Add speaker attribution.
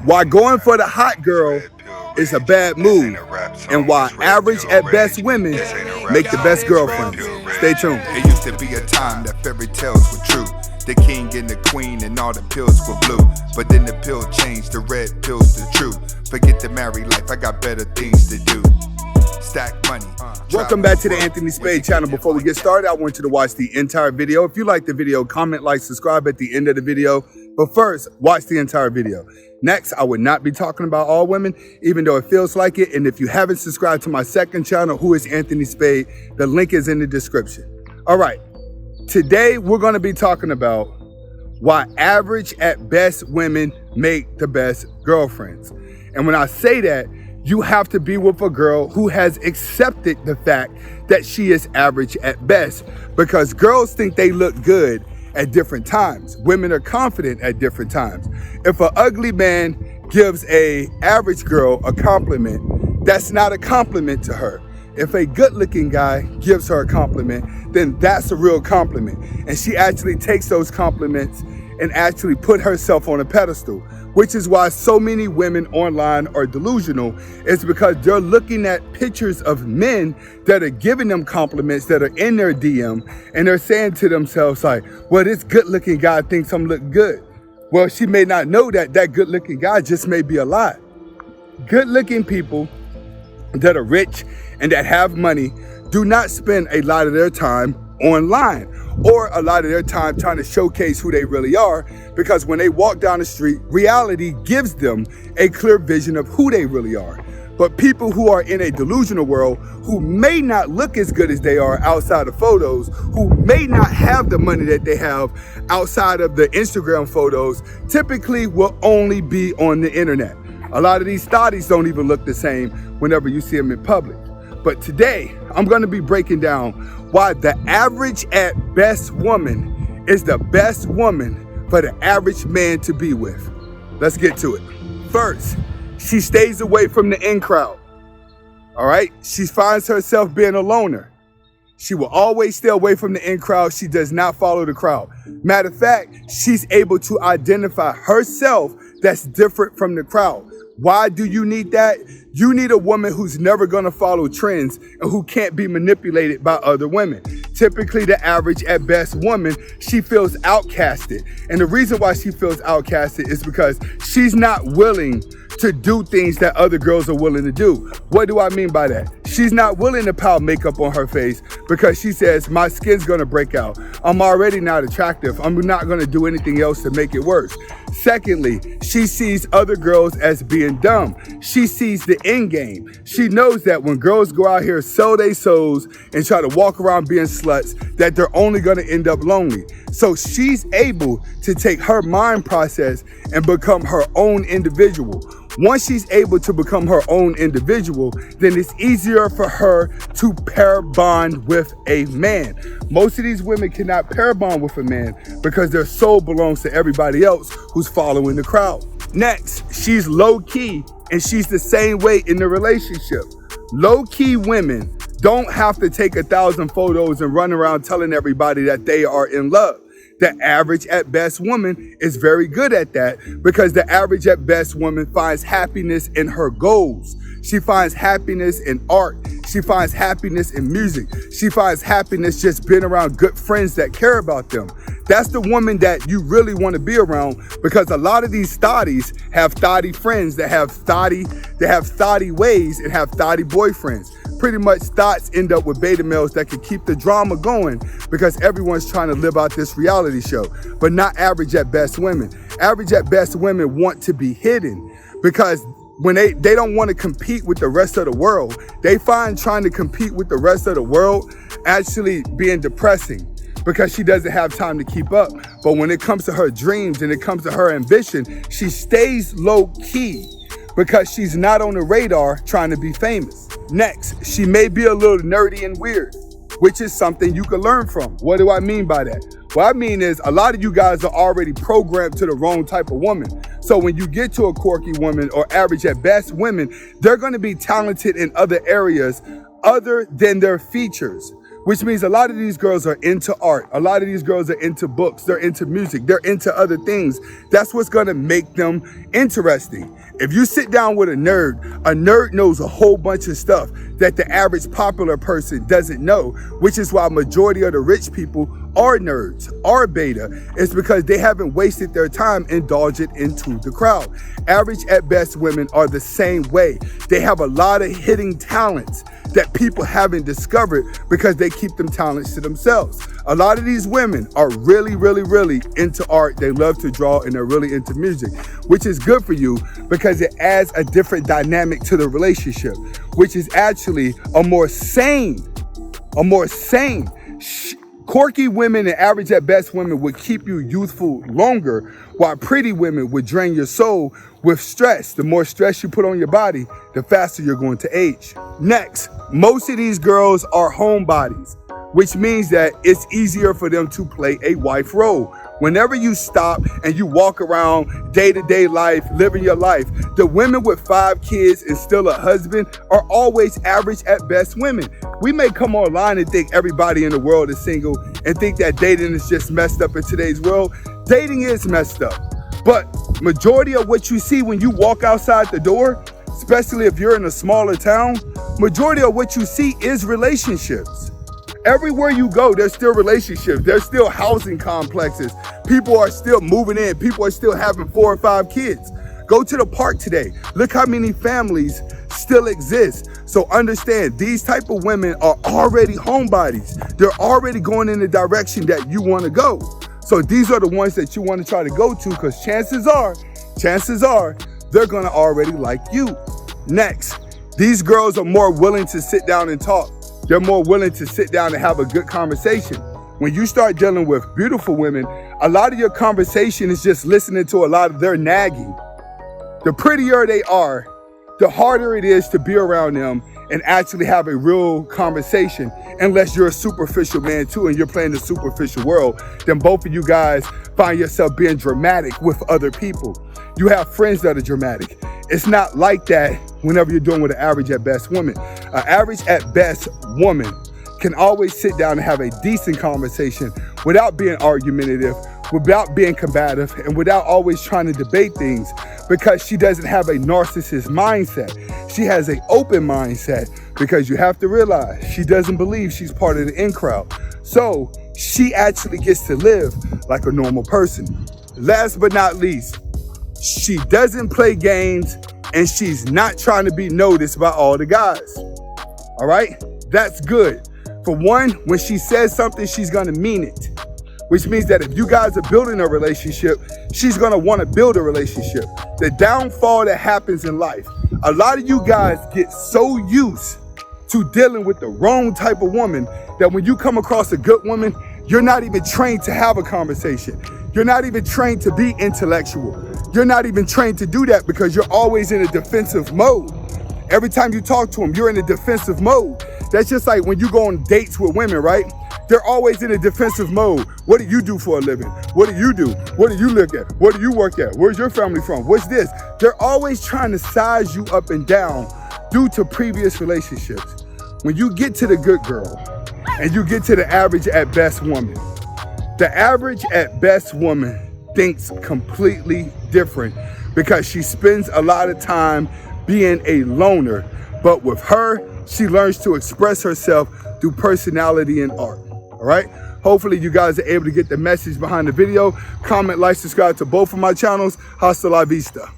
Speaker 1: why going for the hot girl is a bad move, and why average at best women make the best girlfriends. Stay tuned.
Speaker 2: It used to be a time that fairy tales were true. The king and the queen and all the pills were blue. But then the pill changed, the red pill's the truth. Forget the married life, I got better things to do. Stack money.
Speaker 1: Welcome back to the Anthony Spade channel. Before we get started, I want you to watch the entire video. If you like the video, comment, like, subscribe at the end of the video. But first, watch the entire video. Next, I would not be talking about all women, even though it feels like it. And if you haven't subscribed to my second channel, Who is Anthony Spade, the link is in the description. All right, today we're going to be talking about why average at best women make the best girlfriends. And when I say that, you have to be with a girl who has accepted the fact that she is average at best, because girls think they look good at different times. Women are confident at different times. If an ugly man gives an average girl a compliment, that's not a compliment to her. If a good-looking guy gives her a compliment, then that's a real compliment. And she actually takes those compliments and actually put herself on a pedestal, which is why so many women online are delusional. It's because they're looking at pictures of men that are giving them compliments that are in their DM, and they're saying to themselves like, well, this good-looking guy thinks I'm looking good. Well, she may not know that that good-looking guy just may be a lie. Good-looking people that are rich and that have money do not spend a lot of their time online or a lot of their time trying to showcase who they really are, because when they walk down the street, reality gives them a clear vision of who they really are. But people who are in a delusional world, who may not look as good as they are outside of photos, who may not have the money that they have outside of the Instagram photos, typically will only be on the internet. A lot of these thotties don't even look the same whenever you see them in public. But today, I'm going to be breaking down why the average at best woman is the best woman for the average man to be with. Let's get to it. First, she stays away from the in crowd. All right? She finds herself being a loner. She will always stay away from the in crowd. She does not follow the crowd. Matter of fact, she's able to identify herself that's different from the crowd. Why do you need that? You need a woman who's never going to follow trends and who can't be manipulated by other women. Typically, the average at best woman, she feels outcasted. And the reason why she feels outcasted is because she's not willing to do things that other girls are willing to do. What do I mean by that? She's not willing to pile makeup on her face because she says, my skin's gonna break out. I'm already not attractive. I'm not gonna do anything else to make it worse. Secondly, she sees other girls as being dumb. She sees the end game. She knows that when girls go out here, sell their souls and try to walk around being sluts, that they're only gonna end up lonely. So she's able to take her mind process and become her own individual. Once she's able to become her own individual, then it's easier for her to pair bond with a man. Most of these women cannot pair bond with a man because their soul belongs to everybody else who's following the crowd. Next, she's low key, and she's the same way in the relationship. Low key women don't have to take 1,000 photos and run around telling everybody that they are in love. The average at best woman is very good at that, because the average at best woman finds happiness in her goals. She finds happiness in art. She finds happiness in music. She finds happiness just being around good friends that care about them. That's the woman that you really want to be around, because a lot of these thotties have thotty friends that have thotty ways and have thotty boyfriends. Pretty much thoughts end up with beta males that can keep the drama going, because everyone's trying to live out this reality show, but not average at best women. Average at best women want to be hidden, because when they don't want to compete with the rest of the world, they find trying to compete with the rest of the world actually being depressing, because she doesn't have time to keep up. But when it comes to her dreams and it comes to her ambition, she stays low key because she's not on the radar trying to be famous. Next, she may be a little nerdy and weird, which is something you can learn from. What do I mean by that? What I mean is a lot of you guys are already programmed to the wrong type of woman. So when you get to a quirky woman or average at best women, they're going to be talented in other areas other than their features. which means a lot of these girls are into art. A lot of these girls are into books. They're into music. They're into other things. That's what's going to make them interesting. If you sit down with a nerd knows a whole bunch of stuff that the average popular person doesn't know, which is why majority of the rich people are nerds, are beta. It's because they haven't wasted their time indulging into the crowd. Average at best women are the same way. They have a lot of hidden talents that people haven't discovered because they keep them talents to themselves. A lot of these women are really into art. They love to draw and they're really into music, which is good for you because it adds a different dynamic to the relationship, which is actually a more sane. Quirky women and average at best women would keep you youthful longer, while pretty women would drain your soul with stress. The more stress you put on your body, the faster you're going to age. Next, most of these girls are homebodies, which means that it's easier for them to play a wife role. Whenever you stop and you walk around day-to-day life, living your life, the women with 5 kids and still a husband are always average at best women. We may come online and think everybody in the world is single and think that dating is just messed up in today's world. Dating is messed up. But majority of what you see when you walk outside the door, especially if you're in a smaller town, majority of what you see is relationships. Everywhere you go, there's still relationships. There's still housing complexes. People are still moving in. People are still having 4 or 5 kids. Go to the park today. Look how many families still exist. So understand, these type of women are already homebodies. They're already going in the direction that you want to go. So these are the ones that you want to try to go to because chances are, they're going to already like you. Next, these girls are more willing to sit down and talk. They're more willing to sit down and have a good conversation. When you start dealing with beautiful women, a lot of your conversation is just listening to a lot of their nagging. The prettier they are, the harder it is to be around them and actually have a real conversation, unless you're a superficial man too and you're playing the superficial world. Then both of you guys find yourself being dramatic with other people. You have friends that are dramatic. It's not like that whenever you're doing with an average at best woman. An average at best woman can always sit down and have a decent conversation without being argumentative, without being combative, and without always trying to debate things, because she doesn't have a narcissist mindset. She has an open mindset, because you have to realize she doesn't believe she's part of the in crowd. So she actually gets to live like a normal person. Last but not least, she doesn't play games and she's not trying to be noticed by all the guys. All right? That's good. For one, when she says something, she's gonna mean it. Which means that if you guys are building a relationship, she's gonna wanna build a relationship. The downfall that happens in life, a lot of you guys get so used to dealing with the wrong type of woman that when you come across a good woman, you're not even trained to have a conversation. You're not even trained to be intellectual. You're not even trained to do that because you're always in a defensive mode. Every time you talk to them, you're in a defensive mode. That's just like when you go on dates with women, right? They're always in a defensive mode. What do you do for a living? What do you do? What do you look at? What do you work at? Where's your family from? What's this? They're always trying to size you up and down due to previous relationships. When you get to the good girl and you get to the average at best woman, the average at best woman thinks completely different because she spends a lot of time being a loner. But with her, she learns to express herself through personality and art. All right? Hopefully you guys are able to get the message behind the video. Comment, like, subscribe to both of my channels. Hasta la vista.